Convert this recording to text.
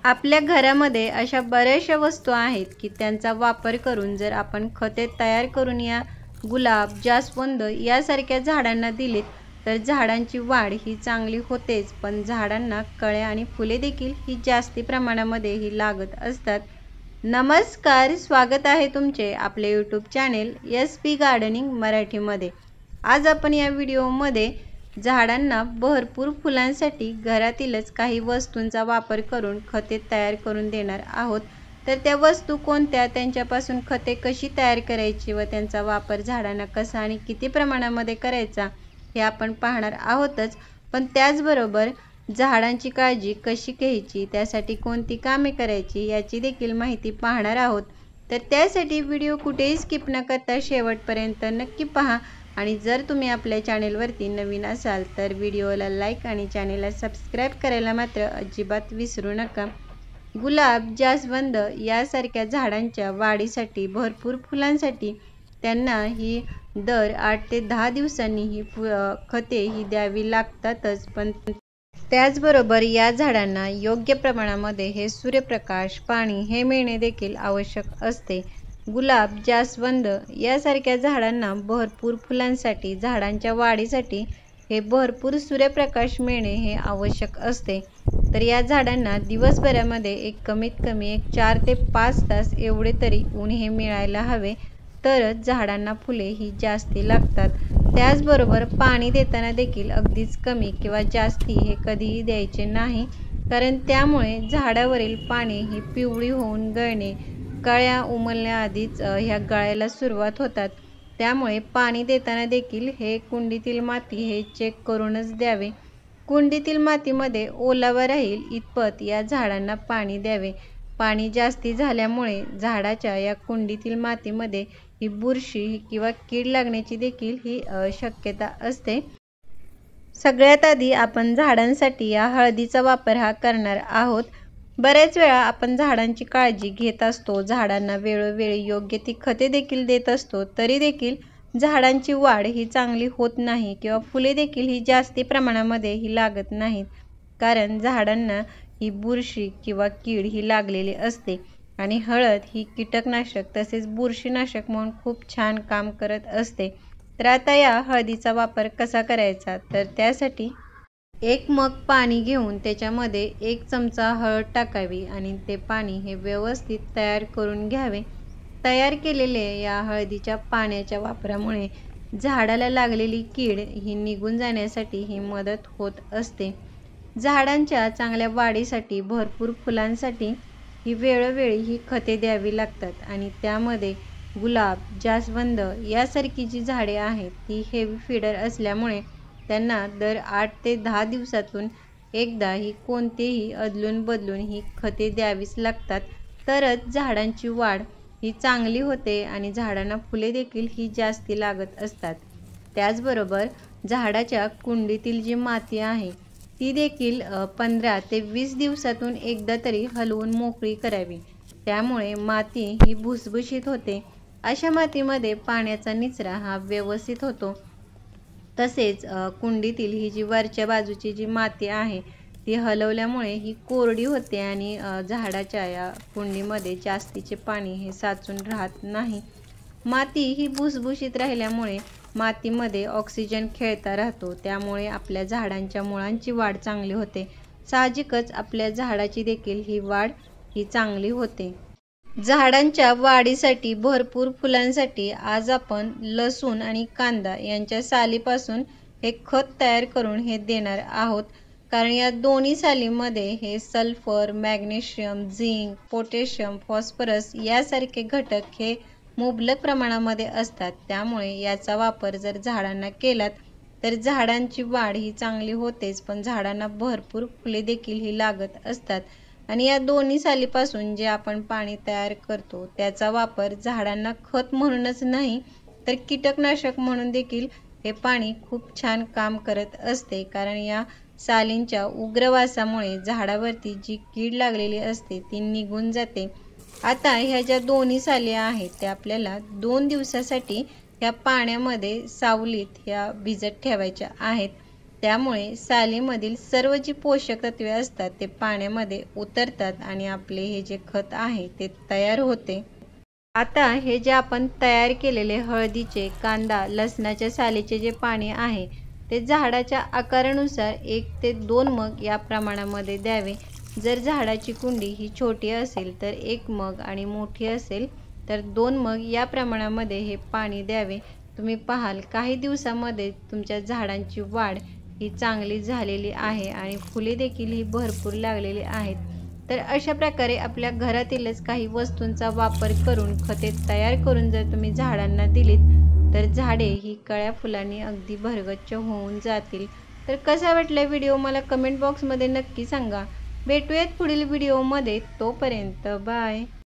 आपल्या घरामध्ये अशा बऱ्याचशा वस्तू आहेत की त्यांचा वापर करून जर आपण खते तयार करून या गुलाब, जास्वंद यासारख्या झाडांना दिलीत तर झाडांची वाढ ही चांगली होतेच, पण झाडांना कळ्या आणि फुले देखील ही जास्ती प्रमाणामध्ये ही लागत असतात. नमस्कार, स्वागत आहे तुमचे आपले यूट्यूब चॅनेल SP गार्डनिंग मराठीमध्ये. आज आपण या व्हिडिओमध्ये झाडांना भरपूर फुलांसाठी घरातीलच काही वस्तूंचा वापर करून खते तयार करून देणार आहोत. तर त्या वस्तू कोणत्या, त्यांच्यापासून खते कशी तयार करायची व त्यांचा वापर झाडांना कसा आणि किती प्रमाणामध्ये करायचा हे आपण पाहणार आहोतच. पण त्याचबरोबर झाडांची काळजी कशी घ्यायची, त्यासाठी कोणती कामे करायची याची देखील माहिती पाहणार आहोत. तर त्यासाठी व्हिडिओ कुठेही स्किप न करता शेवटपर्यंत नक्की पहा. आणि जर तुम्ही आपल्या चॅनेलवरती नवीन असाल तर व्हिडिओला लाईक आणि चॅनेलला सबस्क्राईब करायला मात्र अजिबात विसरू नका. गुलाब, जास्वंद यासारख्या झाडांच्या वाढीसाठी, भरपूर फुलांसाठी त्यांना ही दर 8 ते 10 दिवसांनी ही खते ही द्यावी लागतातच. पण त्याचबरोबर या झाडांना योग्य प्रमाणामध्ये हे सूर्यप्रकाश, पाणी हे मिळणे देखील आवश्यक असते. गुलाब, जास्वंद यासारख्या झाडांना भरपूर फुलांसाठी, झाडांच्या वाढीसाठी हे भरपूर सूर्यप्रकाश मिळणे हे आवश्यक असते. तर या झाडांना दिवसभरामध्ये कमीत कमी 4 ते 5 तास एवढे तरी ऊन हे मिळायला हवे, तरच झाडांना फुले ही जास्ती लागतात. त्याचबरोबर पाणी देताना देखील अगदीच कमी किंवा जास्ती हे कधीही द्यायचे नाही, कारण त्यामुळे झाडावरील पाने ही पिवळी होऊन गळणे, कळ्या उमलण्याआधीच ह्या गळायला सुरुवात होतात. त्यामुळे पाणी देताना देखील हे कुंडीतील माती हे चेक करूनच द्यावे. कुंडीतील मातीमध्ये ओलावा राहील इतपत या झाडांना पाणी द्यावे. पाणी जास्ती झाल्यामुळे झाडाच्या या कुंडीतील मातीमध्ये ही बुरशी किंवा कीड लागण्याची देखील ही शक्यता असते. सगळ्यात आधी आपण झाडांसाठी या हळदीचा वापर हा करणार आहोत. बऱ्याच वेळा आपण झाडांची काळजी घेत असतो, झाडांना वेळोवेळी योग्य ती खते देखील देत असतो, तरी देखील झाडांची वाढ ही चांगली होत नाही किंवा फुले देखील ही जास्ती प्रमाणामध्ये ही लागत नाहीत, कारण झाडांना ही बुरशी किंवा कीड ही लागलेली असते. आणि हळद ही कीटकनाशक तसेच बुरशीनाशक म्हणून खूप छान काम करत असते. तर आता या हळदीचा वापर कसा करायचा, तर त्यासाठी 1 मग पाणी घेऊन त्याच्यामध्ये 1 चमचा हळद टाकावी आणि ते पाणी हे व्यवस्थित तयार करून घ्यावे. तयार केलेल्या या हळदीच्या पाण्याच्या वापरामुळे झाडाला लागलेली कीड ही निघून जाण्यासाठी ही मदत होत असते. झाडांच्या चांगल्या वाढीसाठी, भरपूर फुलांसाठी ही वेळोवेळी ही खते द्यावी लागतात. आणि त्यामध्ये गुलाब, जास्वंद यासारखी जी झाडे आहेत ती हेवी फीडर असल्यामुळे त्यांना दर 8 ते 10 दिवसातून एकदा ही कोणतेही अदलून बदलून ही खते द्यावीच लागतात, तरच झाडांची वाढ ही चांगली होते आणि झाडांना फुले देखील ही जास्ती लागत असतात. त्याचबरोबर झाडाच्या कुंडीतील जी माती आहे ती देखील 15 ते 20 दिवसातून एकदा तरी हलवून मोकळी करावी. त्यामुळे माती ही भुसभुशीत होते. अशा मातीमध्ये पाण्याचा निचरा हा व्यवस्थित होतो. तसेच कुंडीतील ही जी वरच्या बाजूची जी माती आहे ती हलवल्यामुळे ही कोरडी होते आणि झाडाच्या या कुंडीमध्ये जास्तीचे पाणी हे साचून राहत नाही. माती ही भुसभुशीत राहिल्यामुळे मातीमध्ये ऑक्सिजन खेळता राहतो, त्यामुळे आपल्या झाडांच्या मुळांची वाढ चांगली होते. साहजिकच आपल्या झाडाची देखील ही वाढ ही चांगली होते. झाडांच्या वाढीसाठी, भरपूर फुलांसाठी आज आपण लसूण आणि कांदा यांच्या सालीपासून हे खत तयार करून हे देणार आहोत. कारण या दोन्ही सालीमध्ये हे sulphur, magnesium, zinc, potassium, phosphorus यासारखे घटक हे मुबलक प्रमाणामध्ये असतात. त्यामुळे याचा वापर जर झाडांना केलात तर झाडांची वाढ ही चांगली होतेच, पण झाडांना भरपूर फुले देखील ही लागत असतात. आणि या दोन्ही सालीपासून जे आपण पाणी तयार करतो त्याचा वापर झाडांना खत म्हणूनच नाही तर कीटकनाशक म्हणून देखील हे पाणी खूप छान काम करत असते. कारण या सालींच्या उग्र वासामुळे झाडावरती जी कीड लागलेली असते ती निघून जाते. आता ह्या ज्या दोन्ही साली आहेत त्या आपल्याला 2 दिवसासाठी या पाण्यामध्ये सावलीत ह्या भिजत ठेवायच्या आहेत. त्यामुळे सालीमधील सर्व जी पोषक तत्वे असतात ते पाण्यामध्ये उतरतात आणि आपले हे जे खत आहे ते तयार होते. आता हे जे आपण तयार केलेले हळदीचे, कांदा, लसणाच्या सालीचे जे पाणी आहे ते झाडाच्या आकारानुसार 1 ते 2 मग या प्रमाणामध्ये द्यावे. जर झाडाची कुंडी ही छोटी असेल तर 1 मग आणि मोठी असेल तर 2 मग या प्रमाणामध्ये हे पाणी द्यावे. तुम्ही पाहाल काही दिवसामध्ये तुमच्या झाडांची वाढ ही चांगली झालेली आहे आणि फुले देखील ही भरपूर लागलेली आहेत. तर अशा प्रकारे आपल्या घरातीलच काही वस्तूंचा वापर करून खते तयार करून जर तुम्ही झाडांना दिलीत तर झाडे ही कळ्या फुलांनी अगदी भरगच्च होऊन जातील. तर कसा वाटला व्हिडिओ मला कमेंट बॉक्समध्ये नक्की सांगा. भेटूयात पुढील व्हिडिओमध्ये. तोपर्यंत बाय.